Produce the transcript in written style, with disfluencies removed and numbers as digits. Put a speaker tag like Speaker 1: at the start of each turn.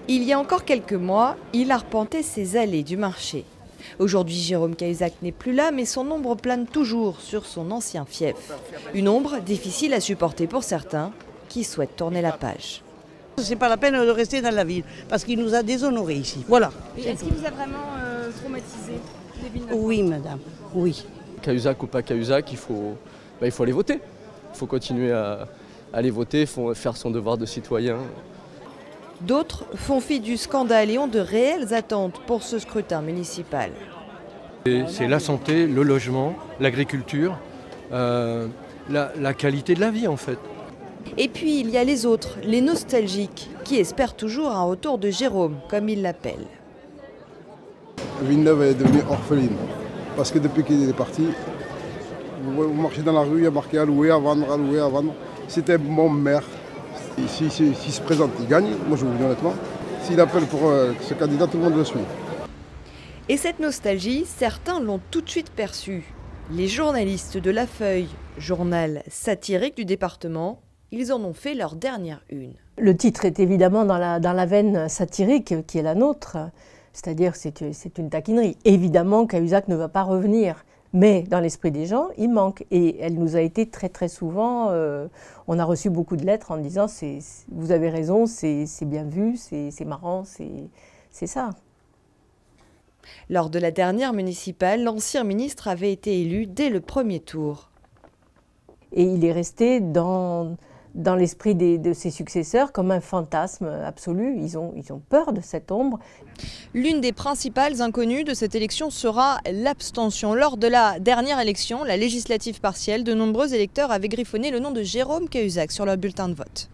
Speaker 1: Il y a encore quelques mois, il arpentait ces allées du marché. Aujourd'hui, Jérôme Cahuzac n'est plus là, mais son ombre plane toujours sur son ancien fief. Une ombre difficile à supporter pour certains qui souhaitent tourner la page.
Speaker 2: C'est pas la peine de rester dans la ville, parce qu'il nous a déshonorés ici. Voilà.
Speaker 1: Est-ce qu'il vous a vraiment traumatisé les Villeneuve?
Speaker 2: Oui, madame, oui.
Speaker 3: Cahuzac ou pas Cahuzac, il faut aller voter. Il faut continuer à aller voter, il faut faire son devoir de citoyen.
Speaker 1: D'autres font fi du scandale et ont de réelles attentes pour ce scrutin municipal.
Speaker 4: C'est la santé, le logement, l'agriculture, la qualité de la vie en fait.
Speaker 1: Et puis il y a les autres, les nostalgiques, qui espèrent toujours un retour de Jérôme, comme il l'appelle.
Speaker 5: Villeneuve est devenue orpheline. Parce que depuis qu'il est parti, vous marchez dans la rue, il y a marqué à louer, à vendre, à louer, à vendre. C'était mon maire. S'il se présente, il gagne, moi je vous le dis honnêtement. S'il appelle pour ce candidat, tout le monde le suit.
Speaker 1: Et cette nostalgie, certains l'ont tout de suite perçue. Les journalistes de La Feuille, journal satirique du département, ils en ont fait leur dernière une.
Speaker 6: Le titre est évidemment dans la veine satirique qui est la nôtre, c'est-à-dire c'est une taquinerie. Évidemment, Cahuzac ne va pas revenir, mais dans l'esprit des gens, il manque. Et elle nous a été très souvent, on a reçu beaucoup de lettres en disant « vous avez raison, c'est bien vu, c'est marrant, c'est ça ».
Speaker 1: Lors de la dernière municipale, l'ancien ministre avait été élu dès le premier tour.
Speaker 6: Et il est resté dans l'esprit de ses successeurs comme un fantasme absolu. Ils ont peur de cette ombre.
Speaker 1: L'une des principales inconnues de cette élection sera l'abstention. Lors de la dernière élection, la législative partielle, de nombreux électeurs avaient griffonné le nom de Jérôme Cahuzac sur leur bulletin de vote.